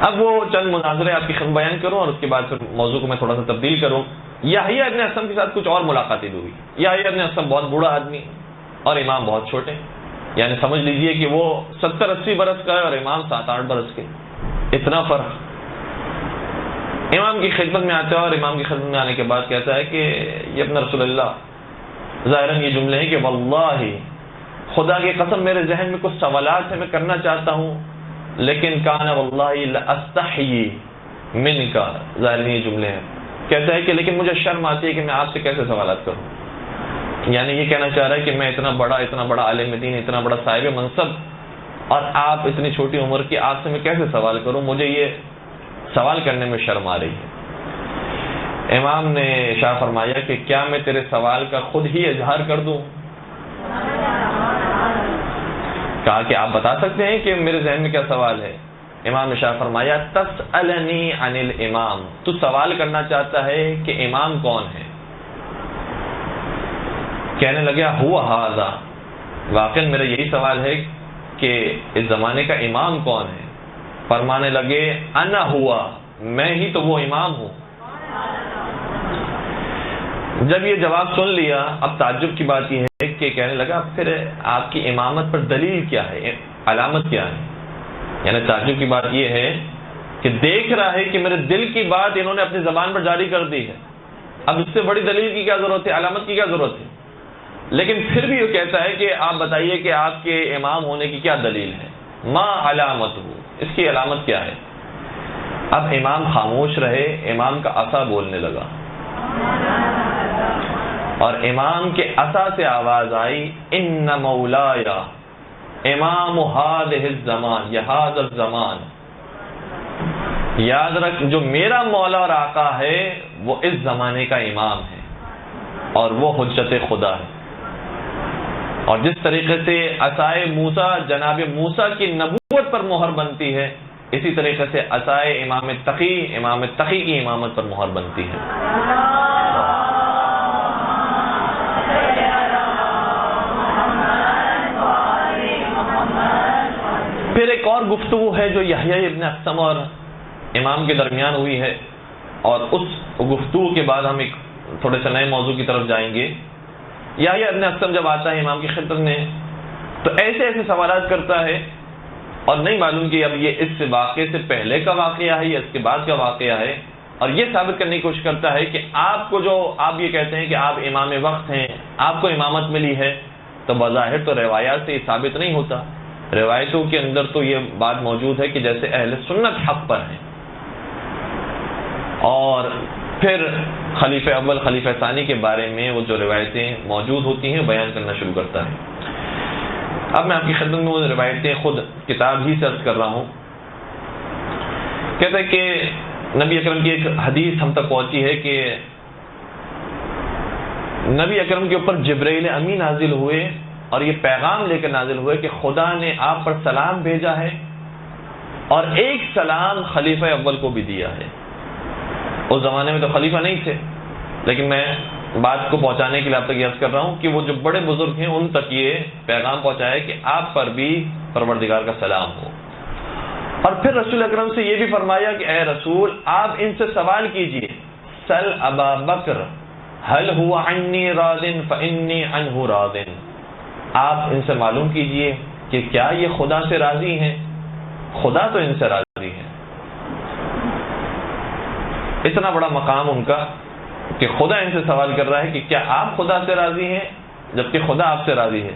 اب وہ چند مناظرے آپ کی خدمت بیان کروں اور اس کے بعد پھر موضوع کو میں تھوڑا سا تبدیل کروں. یحییٰ ابن اسم کے ساتھ کچھ اور ملاقاتیں ہوئی. یحییٰ ابن اسم بہت بوڑھا آدمی اور امام بہت چھوٹے، یعنی سمجھ لیجئے کہ وہ 70-80 برس کا ہے اور امام 7-8 برس کے، اتنا فرق. امام کی خدمت میں آتا ہے اور امام کی خدمت میں آنے کے بعد کہتا ہے کہ یہ اپنا رسول اللہ، ظاہراً یہ جملے ہیں کہ واللہ خدا کی قسم میرے ذہن میں کچھ سوالات ہیں میں کرنا چاہتا ہوں، لیکن کان واللہ لاستحیی منک، ظاہراً یہ جملے ہیں. کہتا ہے کہ لیکن مجھے شرم آتی ہے کہ میں آپ سے کیسے سوالات کروں. یعنی یہ کہنا چاہ رہا ہے کہ میں اتنا بڑا عالم دین، اتنا بڑا صاحب منصب، اور آپ اتنی چھوٹی عمر کی، آپ سے میں کیسے سوال کروں، مجھے یہ سوال کرنے میں شرم آ رہی ہے. امام نے ارشاد فرمایا کہ کیا میں تیرے سوال کا خود ہی اظہار کر دوں؟ کہا کہ آپ بتا سکتے ہیں کہ میرے ذہن میں کیا سوال ہے. امام نے ارشاد فرمایا تسألنی عن الامام، تو سوال کرنا چاہتا ہے کہ امام کون ہے. کہنے لگا ہوا ھذا، واقعا میرا یہی سوال ہے کہ اس زمانے کا امام کون ہے. فرمانے لگے انا ہوا، میں ہی تو وہ امام ہوں. جب یہ جواب سن لیا، اب تعجب کی بات یہ ہے کہ کہنے لگا پھر آپ کی امامت پر دلیل کیا ہے، علامت کیا ہے. یعنی تعجب کی بات یہ ہے کہ دیکھ رہا ہے کہ میرے دل کی بات انہوں نے اپنی زبان پر جاری کر دی ہے، اب اس سے بڑی دلیل کی کیا ضرورت ہے، علامت کی کیا ضرورت ہے. لیکن پھر بھی یہ کہتا ہے کہ آپ بتائیے کہ آپ کے امام ہونے کی کیا دلیل ہے، ما علامت ہو، اس کی علامت کیا ہے. اب امام خاموش رہے، امام کا عصا بولنے لگا، اور امام کے عصا سے آواز آئی ان مولایا امام هذه الزمان، یا هذا الزمان، یاد رکھ جو میرا مولا اور آقا ہے وہ اس زمانے کا امام ہے اور وہ حجت خدا ہے. اور جس طریقے سے عصائے موسیٰ جناب موسیٰ کی نبوت پر مہر بنتی ہے، اسی طریقے سے عصائے امام تقی کی امامت پر مہر بنتی ہے. پھر ایک اور گفتگو ہے جو یحییٰ ابن اسم اور امام کے درمیان ہوئی ہے، اور اس گفتگو کے بعد ہم ایک تھوڑے سے نئے موضوع کی طرف جائیں گے. یحییٰ ابن اسم جب آتا ہے امام کی خدمت میں تو ایسے سوالات کرتا ہے، اور نہیں معلوم کہ اب یہ اس واقعے سے پہلے کا واقعہ ہے یا اس کے بعد کا واقعہ ہے، اور یہ ثابت کرنے کی کوشش کرتا ہے کہ آپ کو جو آپ یہ کہتے ہیں کہ آپ امام وقت ہیں، آپ کو امامت ملی ہے، تو بظاہر تو روایات سے یہ ثابت نہیں ہوتا. روایتوں کے اندر تو یہ بات موجود ہے کہ جیسے اہل سنت حق پر ہیں، اور پھر خلیفہ اول خلیفہ ثانی کے بارے میں وہ جو روایتیں موجود ہوتی ہیں بیان کرنا شروع کرتا ہے. اب میں آپ کی خدمت میں وہ روایتیں خود کتاب ہی سرچ کر رہا ہوں. کہتا ہے کہ نبی اکرم کی ایک حدیث ہم تک پہنچی ہے کہ نبی اکرم کے اوپر جبرائیل امی نازل ہوئے اور یہ پیغام لے کر نازل ہوئے کہ خدا نے آپ پر سلام بھیجا ہے اور ایک سلام خلیفہ اول کو بھی دیا ہے. اس زمانے میں تو خلیفہ نہیں تھے، لیکن میں بات کو پہنچانے کے لیے آپ تک عرض کر رہا ہوں کہ وہ جو بڑے بزرگ ہیں ان تک یہ پیغام پہنچایا کہ آپ پر بھی پروردگار کا سلام ہو. اور پھر رسول اکرم سے یہ بھی فرمایا کہ اے رسول آپ ان سے سوال کیجئے، سل ابا بکر هل هو عنی راض فانی عنہ راض، آپ ان سے معلوم کیجئے کہ کیا یہ خدا سے راضی ہیں، خدا تو ان سے راضی ہے. اتنا بڑا مقام ان کا کہ خدا ان سے سوال کر رہا ہے کہ کیا آپ خدا سے راضی ہیں، جبکہ خدا آپ سے راضی ہے.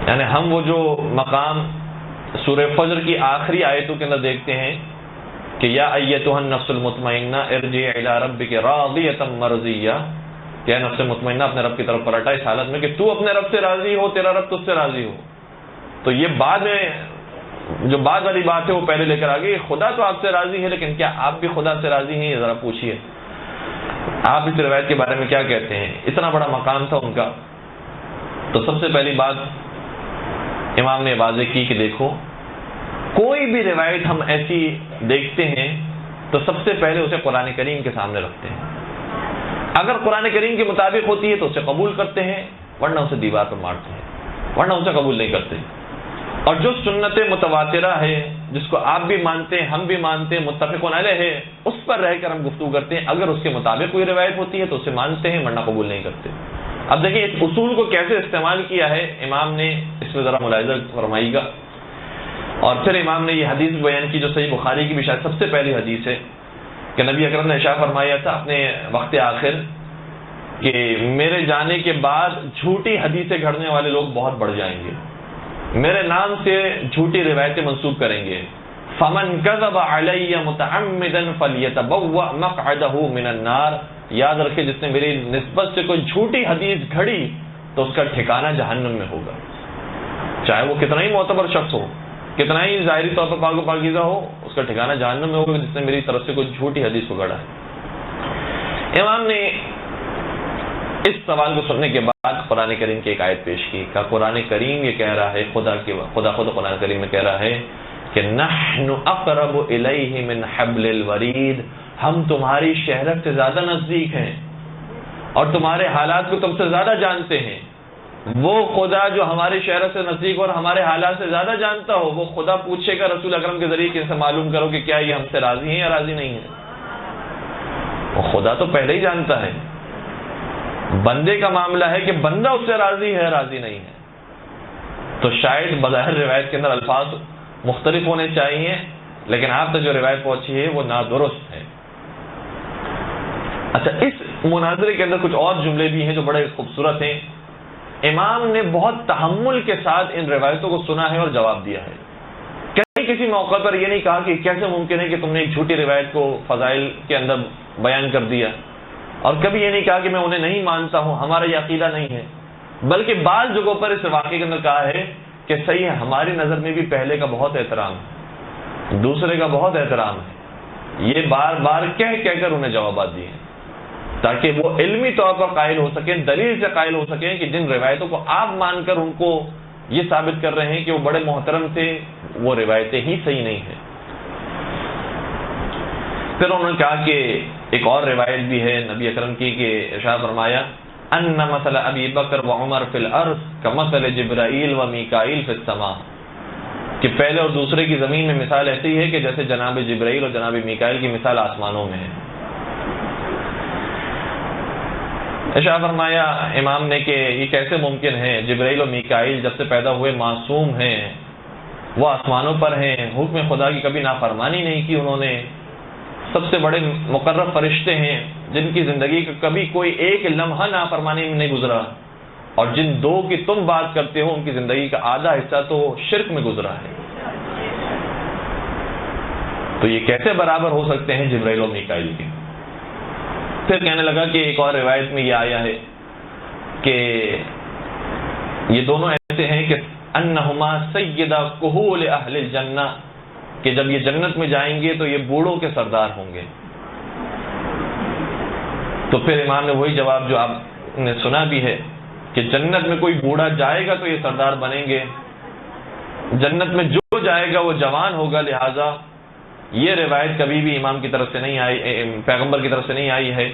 یعنی ہم وہ جو مقام سورہ فجر کی آخری آیتوں کے اندر دیکھتے ہیں کہ یا ایتها النفس المطمئنہ ارجعی الی ربک راضیۃ مرضیہ، کہ نفس مطمئنہ اپنے رب کی طرف پلٹا اس حالت میں کہ تو اپنے رب سے راضی ہو، تیرا رب تجھ سے راضی ہو. تو یہ بعد میں جو بعد والی بات ہے وہ پہلے لے کر آ گئی. خدا تو آپ سے راضی ہے، لیکن کیا آپ بھی خدا سے راضی ہیں؟ یہ ذرا پوچھیے. آپ اس روایت کے بارے میں کیا کہتے ہیں؟ اتنا بڑا مقام تھا ان کا. تو سب سے پہلی بات امام نے واضح کی کہ دیکھو کوئی بھی روایت ہم ایسی دیکھتے ہیں تو سب سے پہلے اسے قرآن کریم کے سامنے رکھتے ہیں. اگر قرآن کریم کے مطابق ہوتی ہے تو اسے قبول کرتے ہیں، ورنہ اسے دیوار پر مارتے ہیں، ورنہ اسے قبول نہیں کرتے. اور جو سنت متواترہ ہے جس کو آپ بھی مانتے ہیں ہم بھی مانتے ہیں متفق علیہ ہے اس پر رہ کر ہم گفتگو کرتے ہیں. اگر اس کے مطابق کوئی روایت ہوتی ہے تو اسے مانتے ہیں ورنہ قبول نہیں کرتے. اب دیکھیں اس اصول کو کیسے استعمال کیا ہے امام نے, اس میں ذرا ملاحظہ فرمائیے گا. اور پھر امام نے یہ حدیث بیان کی جو صحیح بخاری کی بھی شاید سب سے پہلی حدیث ہے کہ نبی اکرم نے ارشاد فرمایا تھا اپنے وقت آخر کہ میرے جانے کے بعد جھوٹی حدیثیں گھڑنے والے لوگ بہت بڑھ جائیں گے, میرے نام سے جھوٹی روایتیں منسوب کریں گے. فمن کذب علی متعمدا فلیتبوأ مقعدہ من النار, یاد رکھے جس نے میری نسبت سے کوئی جھوٹی حدیث گھڑی تو اس کا ٹھکانہ جہنم میں ہوگا, چاہے وہ کتنا ہی معتبر شخص ہو, کتنا ہی ظاہری طور پر پاک و پاکیزہ ہو, اس کا ٹھکانہ جہنم میں ہوگا جس نے میری طرف سے کوئی جھوٹی حدیث کو گھڑا ہے. امام نے اس سوال کو سننے کے بعد قرآن کریم کی ایک آیت پیش کی. کہ قرآن کریم یہ کہہ رہا ہے, خدا خود قرآن کریم میں کہہ رہا ہے کہ نحن اقرب الیہ من حبل الورید, ہم تمہاری شہرت سے زیادہ نزدیک ہیں اور تمہارے حالات کو تم سے زیادہ جانتے ہیں. وہ خدا جو ہماری شہرت سے نزدیک اور ہمارے حالات سے زیادہ جانتا ہو, وہ خدا پوچھے گا رسول اکرم کے ذریعے کہ ان سے معلوم کرو کہ کیا یہ ہم سے راضی ہیں یا راضی نہیں ہیں. وہ خدا تو پہلے ہی جانتا ہے, بندے کا معاملہ ہے کہ بندہ اس سے راضی ہے راضی نہیں ہے. تو شاید بظاہر روایت کے اندر الفاظ مختلف ہونے چاہیے, لیکن آپ تک جو روایت پہنچی ہے وہ نادرست ہے. اچھا, اس مناظرے کے اندر کچھ اور جملے بھی ہیں جو بڑے خوبصورت ہیں. امام نے بہت تحمل کے ساتھ ان روایتوں کو سنا ہے اور جواب دیا ہے. کہیں کسی موقع پر یہ نہیں کہا کہ کیسے ممکن ہے کہ تم نے ایک جھوٹی روایت کو فضائل کے اندر بیان کر دیا, اور کبھی یہ نہیں کہا کہ میں انہیں نہیں مانتا ہوں, ہمارا یہ عقیدہ نہیں ہے, بلکہ بعض جگہوں پر اس واقعے کے اندر کہا ہے کہ صحیح ہے, ہماری نظر میں بھی پہلے کا بہت احترام ہے, دوسرے کا بہت احترام ہے. یہ بار بار کہہ کر انہیں جوابات دیے تاکہ وہ علمی طور پر قائل ہو سکیں, دلیل سے قائل ہو سکیں کہ جن روایتوں کو آپ مان کر ان کو یہ ثابت کر رہے ہیں کہ وہ بڑے محترم تھے, وہ روایتیں ہی صحیح نہیں ہیں. پھر انہوں نے کہا کہ ایک اور روایت بھی ہے نبی اکرم کی کہ ارشاد فرمایا ان مثل ابی بکر و عمر فی الارض کمثل جبرائیل و میکائیل فی السماء, کہ پہلے اور دوسرے کی زمین میں مثال ایسی ہے کہ جیسے جناب جبرائیل اور جناب میکائیل کی مثال آسمانوں میں ہے. ارشاد فرمایا امام نے کہ یہ کیسے ممکن ہے, جبرائیل اور میکائیل جب سے پیدا ہوئے معصوم ہیں, وہ آسمانوں پر ہیں, حکم خدا کی کبھی نافرمانی نہیں کی انہوں نے, سب سے بڑے مقرب فرشتے ہیں جن کی زندگی کا کبھی کوئی ایک لمحہ نافرمانی میں نہیں گزرا, اور جن دو کی تم بات کرتے ہو ان کی زندگی کا آدھا حصہ تو شرک میں گزرا ہے. تو یہ کیسے برابر ہو سکتے ہیں جبرائیل اور میکائیل کے؟ پھر کہنے لگا کہ ایک اور روایت میں یہ آیا ہے کہ یہ دونوں ایسے ہیں کہ انہما سیدہ کہول اہل الجنہ, کہ جب یہ جنت میں جائیں گے تو یہ بوڑھوں کے سردار ہوں گے. تو پھر امام نے وہی جواب جو آپ نے سنا بھی ہے کہ جنت میں کوئی بوڑھا جائے گا تو یہ سردار بنیں گے, جنت میں جو جائے گا وہ جوان ہوگا. لہذا یہ روایت کبھی بھی امام کی طرف سے نہیں آئی, پیغمبر کی طرف سے نہیں آئی ہے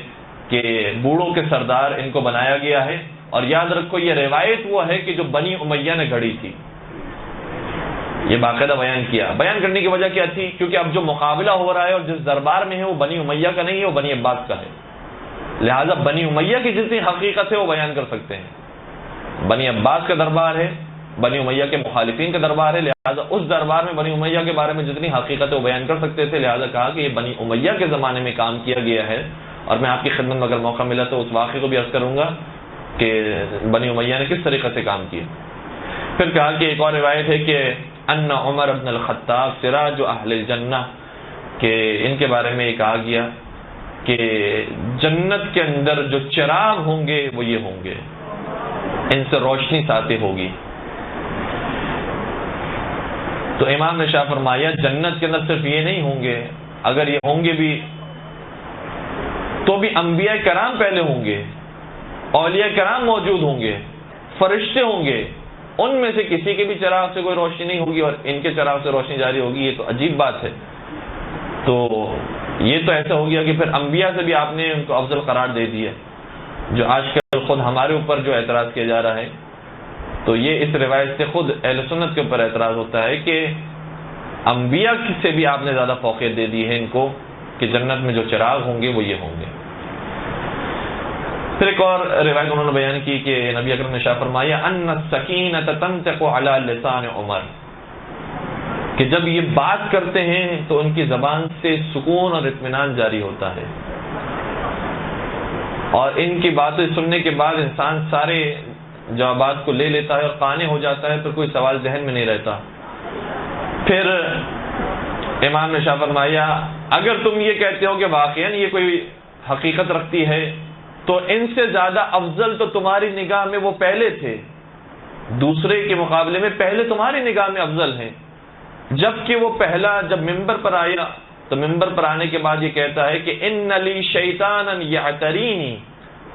کہ بوڑھوں کے سردار ان کو بنایا گیا ہے. اور یاد رکھو یہ روایت وہ ہے کہ جو بنی امیہ نے گھڑی تھی, یہ باقاعدہ بیان کیا. بیان کرنے کی وجہ کیا تھی؟ کیونکہ اب جو مقابلہ ہو رہا ہے اور جس دربار میں ہے وہ بنی امیہ کا نہیں ہے, وہ بنی عباس کا ہے. لہذا بنی امیہ کی جتنی حقیقت ہے وہ بیان کر سکتے ہیں. بنی عباس کا دربار ہے, بنی امیہ کے مخالفین کا دربار ہے, لہذا اس دربار میں بنی امیہ کے بارے میں جتنی حقیقت ہے وہ بیان کر سکتے تھے. لہذا کہا کہ یہ بنی امیہ کے زمانے میں کام کیا گیا ہے, اور میں آپ کی خدمت میں اگر موقع ملا تو اس واقعے کو بھی عرض کروں گا کہ بنی امیہ نے کس طریقے سے کام کیا. پھر کہا کہ ایک اور روایت ہے کہ ان عمر بن الخطاب سراج اہل الجنہ, کہ ان کے بارے میں یہ کہا گیا کہ جنت کے اندر جو چراغ ہوں گے وہ یہ ہوں گے, ان سے روشنی ساطع ہوگی. تو امام نے شاہ فرمایا جنت کے اندر صرف یہ نہیں ہوں گے, اگر یہ ہوں گے بھی تو بھی انبیاء کرام پہلے ہوں گے, اولیاء کرام موجود ہوں گے, فرشتے ہوں گے, ان میں سے کسی کے بھی چراغ سے کوئی روشنی نہیں ہوگی اور ان کے چراغ سے روشنی جاری ہوگی. یہ تو عجیب بات ہے. تو یہ تو ایسا ہو گیا کہ پھر انبیاء سے بھی آپ نے ان کو افضل قرار دے دیا, جو آج کل خود ہمارے اوپر جو اعتراض کیا جا رہا ہے. تو یہ اس روایت سے خود اہل سنت کے اوپر اعتراض ہوتا ہے کہ انبیاء سے بھی آپ نے زیادہ فوقیت دے دی ہے ان کو کہ جنت میں جو چراغ ہوں گے وہ یہ ہوں گے۔ پھر ایک اور روایت انہوں نے بیان کی کہ نبی اکرم نے ارشاد فرمایا ان السکینۃ تنطق علی لسان عمر، کہ جب یہ بات کرتے ہیں تو ان کی زبان سے سکون اور اطمینان جاری ہوتا ہے، اور ان کی باتیں سننے کے بعد انسان سارے جوابات کو لے لیتا ہے اور قانع ہو جاتا ہے، پھر کوئی سوال ذہن میں نہیں رہتا۔ پھر امام نے ارشاد فرمایا اگر تم یہ کہتے ہو کہ واقعاً یہ کوئی حقیقت رکھتی ہے تو ان سے زیادہ افضل تو تمہاری نگاہ میں وہ پہلے تھے، دوسرے کے مقابلے میں پہلے تمہاری نگاہ میں افضل ہیں۔ جبکہ وہ پہلا جب ممبر پر آیا تو ممبر پر آنے کے بعد یہ کہتا ہے کہ ان لی شیطانا یعترینی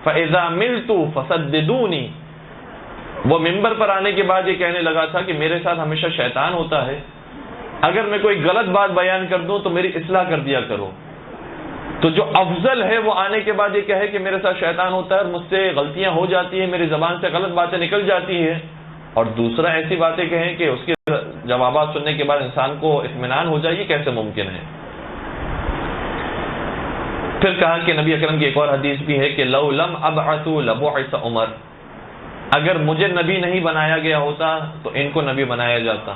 فاذا ملت فسددونی، وہ ممبر پر آنے کے بعد یہ کہنے لگا تھا کہ میرے ساتھ ہمیشہ شیطان ہوتا ہے، اگر میں کوئی غلط بات بیان کر دوں تو میری اصلاح کر دیا کرو۔ تو جو افضل ہے وہ آنے کے بعد یہ کہے کہ میرے ساتھ شیطان ہوتا ہے اور مجھ سے غلطیاں ہو جاتی ہیں، میری زبان سے غلط باتیں نکل جاتی ہیں، اور دوسرا ایسی باتیں کہیں کہ اس کے جوابات سننے کے بعد انسان کو اطمینان ہو جائے، یہ کیسے ممکن ہے؟ پھر کہا کہ نبی اکرم کی ایک اور حدیث بھی ہے کہ لو لم ابعث لبعث عمر، اگر مجھے نبی نہیں بنایا گیا ہوتا تو ان کو نبی بنایا جاتا۔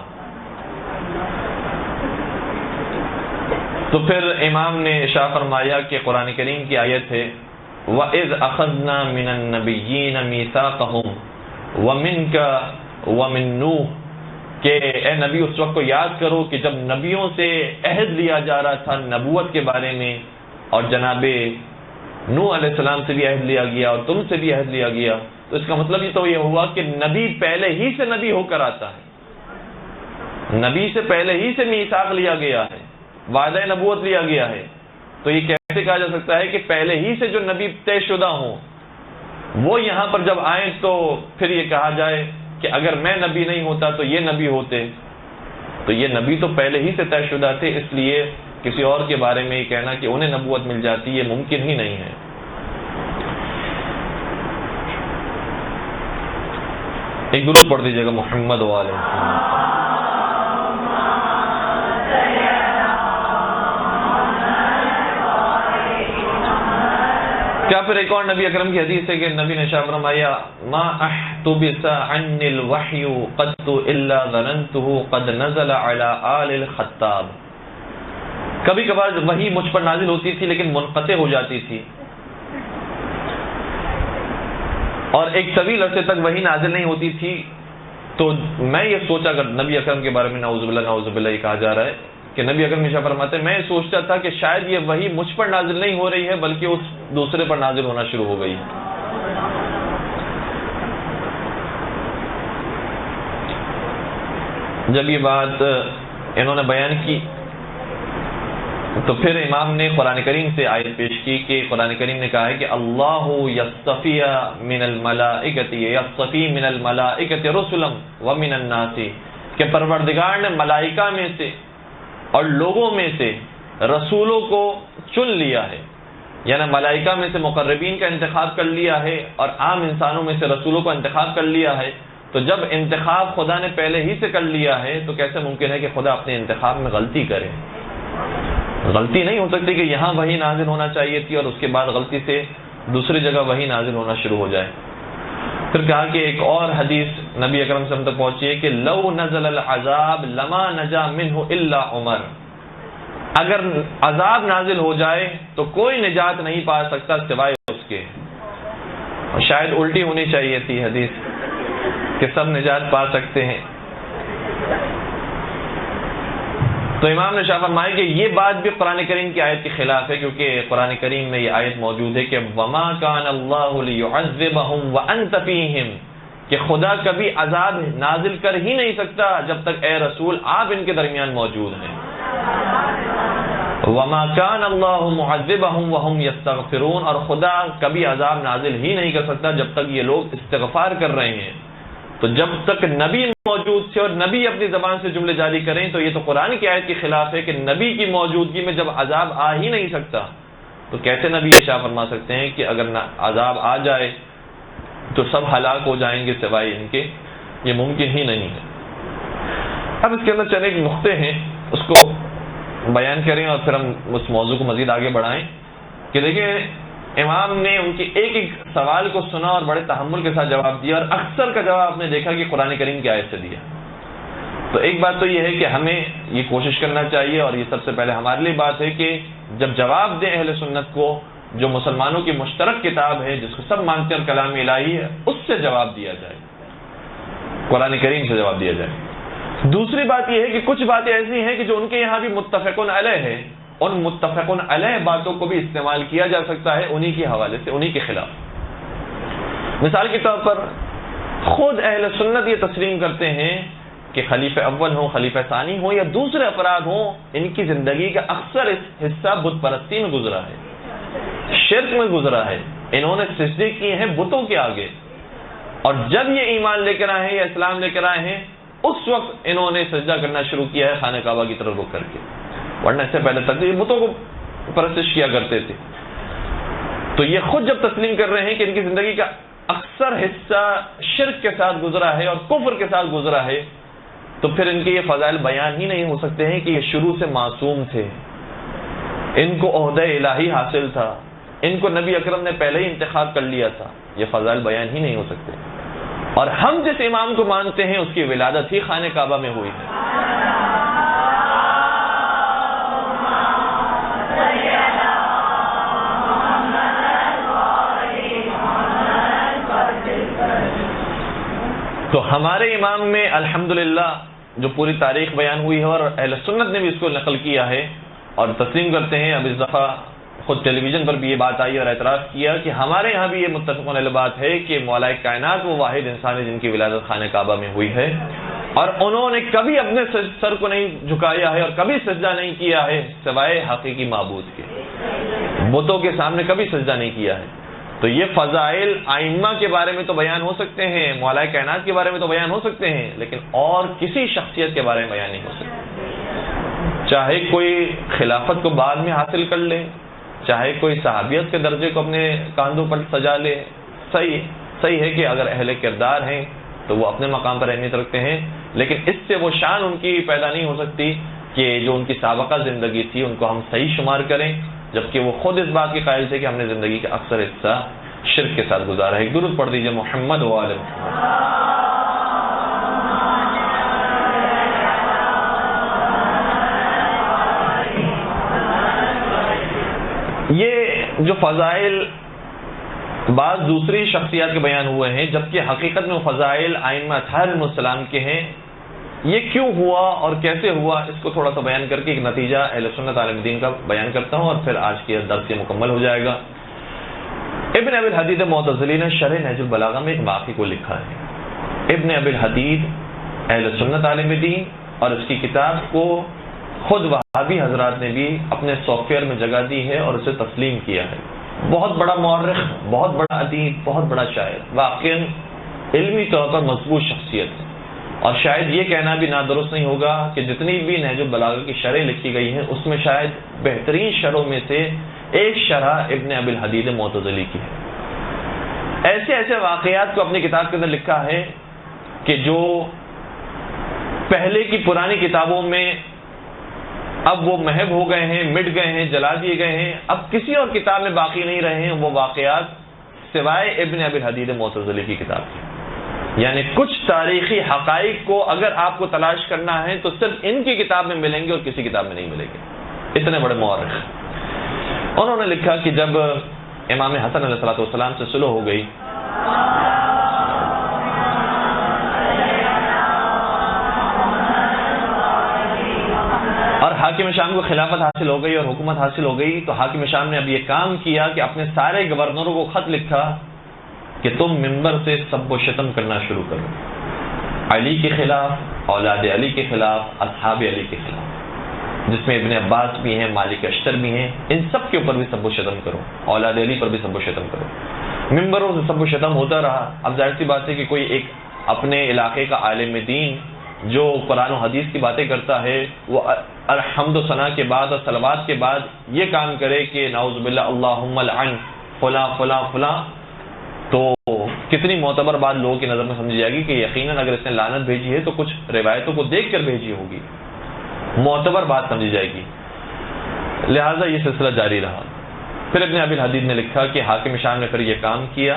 تو پھر امام نے ارشاد فرمایا کہ قرآن کریم کی آیت ہے وَإِذْ أَخَذْنَا مِنَ النَّبِيِّينَ مِيثَاقَهُمْ وَمِنْكَ وَمِنْ نُوحٍ، کہ اے نبی اس وقت کو یاد کرو کہ جب نبیوں سے عہد لیا جا رہا تھا نبوت کے بارے میں، اور جناب نوح علیہ السلام سے بھی عہد لیا گیا اور تم سے بھی عہد لیا گیا، تو اس کا مطلب یہ تو یہ ہوا کہ نبی پہلے ہی سے نبی ہو کر آتا ہے، نبی سے پہلے ہی سے میثاق لیا گیا ہے، وعدہ نبوت لیا گیا ہے۔ تو یہ کیسے کہا جا سکتا ہے کہ پہلے ہی سے جو نبی طے شدہ ہوں وہ یہاں پر جب آئیں تو پھر یہ کہا جائے کہ اگر میں نبی نہیں ہوتا تو یہ نبی ہوتے؟ تو یہ نبی تو پہلے ہی سے طے شدہ تھے، اس لیے کسی اور کے بارے میں یہ کہنا کہ انہیں نبوت مل جاتی یہ ممکن ہی نہیں ہے۔ ایک درود پڑھ دیجیے گا محمد وعلیہ السلام۔ کیا پھر ایک اور نبی اکرم کی حدیث ہے کہ نبی نے ارشاد فرمایا ما احتبس عنی الوحی قط الا ظننته قد نزل على آل الخطاب، کبھی کبھار وحی مجھ پر نازل ہوتی تھی لیکن منقطع ہو جاتی تھی، اور ایک طویل عرصے تک وحی نازل نہیں ہوتی تھی، تو میں یہ سوچا کر، نبی اکرم کے بارے میں نعوذ باللہ یہ کہا جا رہا ہے کہ نبی اکرم ہمیشہ فرماتے ہیں میں سوچتا تھا کہ شاید یہ وحی مجھ پر نازل نہیں ہو رہی ہے بلکہ اس دوسرے پر نازل ہونا شروع ہو گئی۔ جب یہ بات انہوں نے بیان کی تو پھر امام نے قرآن کریم سے آیت پیش کی کہ قرآن کریم نے کہا ہے کہ اللہ یصطفی من الملائکۃ یصطفی من الملائکۃ رسلا ومن الناس، کہ پروردگار نے ملائکہ میں سے اور لوگوں میں سے رسولوں کو چن لیا ہے، یعنی ملائکہ میں سے مقربین کا انتخاب کر لیا ہے اور عام انسانوں میں سے رسولوں کا انتخاب کر لیا ہے۔ تو جب انتخاب خدا نے پہلے ہی سے کر لیا ہے تو کیسے ممکن ہے کہ خدا اپنے انتخاب میں غلطی کرے؟ غلطی نہیں ہو سکتی کہ یہاں وحی نازل ہونا چاہیے تھی اور اس کے بعد غلطی سے دوسری جگہ وحی نازل ہونا شروع ہو جائے۔ پھر کہا کہ ایک اور حدیث نبی اکرم صلی اللہ علیہ وسلم تک پہنچی ہے کہ لو نزل العذاب لما نجا منہ الا عمر، اگر عذاب نازل ہو جائے تو کوئی نجات نہیں پا سکتا سوائے اس کے، اور شاید الٹی ہونی چاہیے تھی حدیث کہ سب نجات پا سکتے ہیں۔ تو امام نے شاہ فرمایا کہ یہ بات بھی قرآن کریم کی آیت کے خلاف ہے، کیونکہ قرآن کریم میں یہ آیت موجود ہے کہ وما کان اللہ لیعذبہم وانت فیہم، کہ خدا کبھی عذاب نازل کر ہی نہیں سکتا جب تک اے رسول آپ ان کے درمیان موجود ہیں۔ وما کان اللہ معذبہم وہم یستغفرون، اور خدا کبھی عذاب نازل ہی نہیں کر سکتا جب تک یہ لوگ استغفار کر رہے ہیں۔ تو جب تک نبی موجود تھے اور نبی اپنی زبان سے جملے جاری کریں تو یہ تو قرآن کی آیت کے خلاف ہے کہ نبی کی موجودگی میں جب عذاب آ ہی نہیں سکتا تو کیسے نبی ارشاد فرما سکتے ہیں کہ اگر عذاب آ جائے تو سب ہلاک ہو جائیں گے سوائے ان کے؟ یہ ممکن ہی نہیں ہے۔ اب اس کے اندر چند ایک نقطے ہیں اس کو بیان کریں اور پھر ہم اس موضوع کو مزید آگے بڑھائیں کہ دیکھیں امام نے ان کے ایک ایک سوال کو سنا اور بڑے تحمل کے ساتھ جواب دیا، اور اکثر کا جواب آپ نے دیکھا کہ قرآن کریم کی آیت سے دیا۔ تو ایک بات تو یہ ہے کہ ہمیں یہ کوشش کرنا چاہیے، اور یہ سب سے پہلے ہمارے لیے بات ہے کہ جب جواب دیں اہل سنت کو، جو مسلمانوں کی مشترک کتاب ہے جس کو سب مانتے ہیں اور کلام الہی ہے، اس سے جواب دیا جائے، قرآن کریم سے جواب دیا جائے۔ دوسری بات یہ ہے کہ کچھ باتیں ایسی ہیں کہ جو ان کے یہاں بھی متفقن علیہ ہے، ان متفقن علیہ باتوں کو بھی استعمال کیا جا سکتا ہے انہی کے حوالے سے، انہی کے خلاف۔ مثال کے طور پر خود اہل سنت یہ تسلیم کرتے ہیں کہ خلیفہ اول ہوں، خلیفہ ثانی ہوں یا دوسرے افراد ہوں، ان کی زندگی کا اکثر حصہ بت پرستی میں گزرا ہے، شرک میں گزرا ہے، انہوں نے سجدے کیے ہیں بتوں کے آگے، اور جب یہ ایمان لے کر آئے ہیں یا اسلام لے کر آئے ہیں اس وقت انہوں نے سجدہ کرنا شروع کیا ہے خانہ کعبہ کی طرف رخ کر کے، ورنہ اس سے پہلے تک یہ بتوں کو پرستش کیا کرتے تھے۔ تو یہ خود جب تسلیم کر رہے ہیں کہ ان کی زندگی کا اکثر حصہ شرک کے ساتھ گزرا ہے اور کفر کے ساتھ گزرا ہے، تو پھر ان کے یہ فضائل بیان ہی نہیں ہو سکتے ہیں کہ یہ شروع سے معصوم تھے، ان کو عہدہ الہی حاصل تھا، ان کو نبی اکرم نے پہلے ہی انتخاب کر لیا تھا، یہ فضائل بیان ہی نہیں ہو سکتے۔ اور ہم جس امام کو مانتے ہیں اس کی ولادت ہی خانہ کعبہ میں ہوئی ہے۔ تو ہمارے امام میں الحمدللہ جو پوری تاریخ بیان ہوئی ہے، اور اہل سنت نے بھی اس کو نقل کیا ہے اور تسلیم کرتے ہیں۔ اب اس دفعہ خود ٹیلی ویژن پر بھی یہ بات آئی اور اعتراض کیا کہ ہمارے یہاں بھی یہ متفق علیہ بات ہے کہ مولا کائنات وہ واحد انسان ہے جن کی ولادت خانہ کعبہ میں ہوئی ہے، اور انہوں نے کبھی اپنے سر کو نہیں جھکایا ہے اور کبھی سجدہ نہیں کیا ہے سوائے حقیقی معبود کے، بتوں کے سامنے کبھی سجدہ نہیں کیا ہے۔ تو یہ فضائل ائمہ کے بارے میں تو بیان ہو سکتے ہیں، مولا کائنات کے بارے میں تو بیان ہو سکتے ہیں، لیکن اور کسی شخصیت کے بارے میں بیان نہیں ہو سکتے، چاہے کوئی خلافت کو بعد میں حاصل کر لے، چاہے کوئی صحابیت کے درجے کو اپنے کاندھوں پر سجا لے۔ صحیح ہے کہ اگر اہل کردار ہیں تو وہ اپنے مقام پر اہمیت رکھتے ہیں، لیکن اس سے وہ شان ان کی پیدا نہیں ہو سکتی کہ جو ان کی سابقہ زندگی تھی ان کو ہم صحیح شمار کریں، جبکہ وہ خود اس بات کے قائل تھے کہ ہم نے زندگی کا اکثر حصہ شرک کے ساتھ گزارا ہے۔ درود پڑھ دیجئے محمد و آل محمد۔ یہ جو فضائل بعض دوسری شخصیات کے بیان ہوئے ہیں، جبکہ حقیقت میں وہ فضائل ائمہ اطہار علیہم السلام کے ہیں، یہ کیوں ہوا اور کیسے ہوا اس کو تھوڑا سا بیان کر کے ایک نتیجہ اہل سنت عالم دین کا بیان کرتا ہوں، اور پھر آج کی درس مکمل ہو جائے گا۔ ابن ابی الحدید معتزلی نے شرح نہج البلاغہ میں ایک واقعے کو لکھا ہے۔ ابن ابی الحدید اہل سنت عالم دین، اور اس کی کتاب کو خود وہابی حضرات نے بھی اپنے سافٹ ویئر میں جگہ دی ہے اور اسے تسلیم کیا ہے۔ بہت بڑا مورخ، بہت بڑا ادیب، بہت بڑا شاعر، واقعاً علمی طور پر مضبوط شخصیت ہے، اور شاید یہ کہنا بھی نادرست نہیں ہوگا کہ جتنی بھی نہج البلاغہ کی شرح لکھی گئی ہیں اس میں شاید بہترین شرحوں میں سے ایک شرح ابن ابی الحدید معتزلی کی ہے۔ ایسے واقعات کو اپنی کتاب کے اندر لکھا ہے کہ جو پہلے کی پرانی کتابوں میں اب وہ محو ہو گئے ہیں، مٹ گئے ہیں، جلا دیے گئے ہیں، اب کسی اور کتاب میں باقی نہیں رہے ہیں وہ واقعات سوائے ابن ابی الحدید معتزلی کی کتاب کی۔ یعنی کچھ تاریخی حقائق کو اگر آپ کو تلاش کرنا ہے تو صرف ان کی کتاب میں ملیں گے اور کسی کتاب میں نہیں ملیں گے۔ اتنے بڑے مورخ۔ انہوں نے لکھا کہ جب امام حسن علیہ السلام سے صلح ہو گئی اور حاکم شام کو خلافت حاصل ہو گئی اور حکومت حاصل ہو گئی، تو حاکم شام نے اب یہ کام کیا کہ اپنے سارے گورنروں کو خط لکھا کہ تم منبر سے سب و شتم کرنا شروع کرو، علی کے خلاف، اولاد علی کے خلاف، اصحاب علی کے خلاف، جس میں ابن عباس بھی ہیں، مالک اشتر بھی ہیں، ان سب کے اوپر بھی سب و شتم کرو، اولاد علی پر بھی سب و شتم کرو۔ منبروں سے سب و شتم ہوتا رہا۔ اب ظاہر سی بات ہے کہ کوئی ایک اپنے علاقے کا عالم دین جو قرآن و حدیث کی باتیں کرتا ہے وہ الحمد و ثنا کے بعد اور صلوات کے بعد یہ کام کرے کہ نعوذ باللہ اللہم لعن فلاں فلاں فلاں، تو کتنی معتبر بات لوگوں کی نظر میں سمجھی جائے گی کہ یقیناً اگر اس نے لعنت بھیجی ہے تو کچھ روایتوں کو دیکھ کر بھیجی ہوگی۔ معتبر بات سمجھی جائے گی. لہٰذا یہ سلسلہ جاری رہا. پھر ابن ابی الحدید نے لکھا کہ حاکم شام نے پھر یہ کام کیا،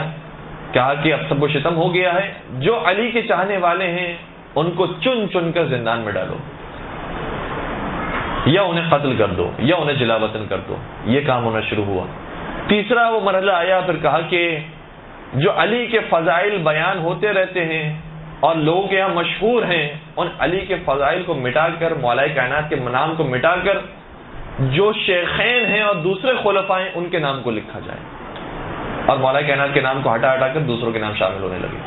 کہا کہ اب سب و شتم ہو گیا ہے، جو علی کے چاہنے والے ہیں ان کو چن چن کر زندان میں ڈالو، یا انہیں قتل کر دو یا انہیں جلا وطن کر دو. یہ کام ہونا شروع ہوا. تیسرا وہ مرحلہ آیا، پھر کہا کہ جو علی کے فضائل بیان ہوتے رہتے ہیں اور لوگوں کے یہاں مشہور ہیں، ان علی کے فضائل کو مٹا کر، مولا کائنات کے نام کو مٹا کر، جو شیخین ہیں اور دوسرے خلفاء ہیں ان کے نام کو لکھا جائے، اور مولا کائنات کے نام کو ہٹا ہٹا کر دوسروں کے نام شامل ہونے لگے.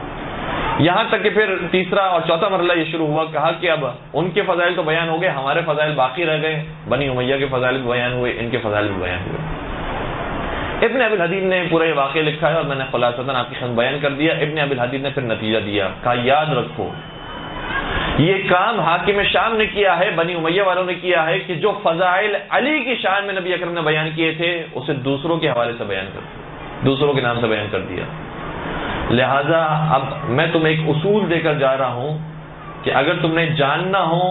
یہاں تک کہ پھر تیسرا اور چوتھا مرحلہ یہ شروع ہوا. کہا کہ اب ان کے فضائل تو بیان ہو گئے، ہمارے فضائل باقی رہ گئے. بنی امیہ کے فضائل بھی بیان ہوئے، ان کے فضائل بھی بیان ہوئے. ابن ابی الحدید نے پورا یہ واقعہ لکھا ہے اور میں نے خلاصتاً آپ کی خدمت بیان کر دیا. ابن ابی الحدید نے پھر نتیجہ دیا، کہا یاد رکھو یہ کام حاکم شام نے کیا ہے، بنی امیہ والوں نے کیا ہے کہ جو فضائل علی کی شان میں نبی اکرم نے بیان کیے تھے اسے دوسروں کے حوالے سے بیان کر دیا، دوسروں کے نام سے بیان کر دیا. لہذا اب میں تمہیں ایک اصول دے کر جا رہا ہوں کہ اگر تم نے جاننا ہو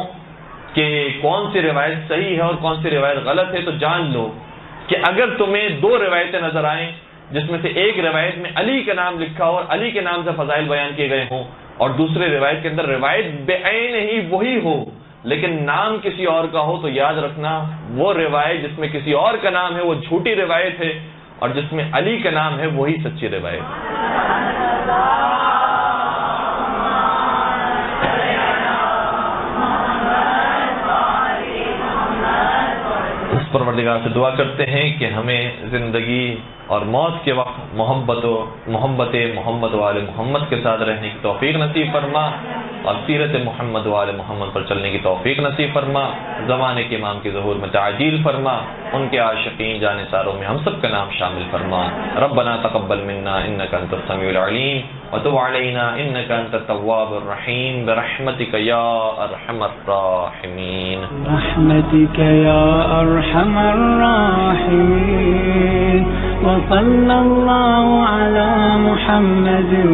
کہ کون سی روایت صحیح ہے اور کون سی روایت غلط ہے تو جان لو کہ اگر تمہیں دو روایتیں نظر آئیں جس میں سے ایک روایت میں علی کا نام لکھا ہو اور علی کے نام سے فضائل بیان کیے گئے ہوں، اور دوسرے روایت کے اندر روایت بعین ہی وہی ہو لیکن نام کسی اور کا ہو، تو یاد رکھنا وہ روایت جس میں کسی اور کا نام ہے وہ جھوٹی روایت ہے، اور جس میں علی کا نام ہے وہی سچی روایت ہے. اس پروردگار سے دعا کرتے ہیں کہ ہمیں زندگی اور موت کے وقت محبت محمد و آل محمد کے ساتھ رہنے کی توفیق نصیب فرما، اور سیرت محمد و آل محمد پر چلنے کی توفیق نصیب فرما. زمانے کے امام کے ظہور میں تعجیل فرما، ان کے عاشقین جانثاروں میں ہم سب کا نام شامل فرما. ربنا تقبل منا انک انت السمیع العلیم وتب علینا انک انت التواب الرحیم برحمتک یا ارحم الراحمین. برحمتک یا ارحم الراحمین. وصلی اللہ علی محمد و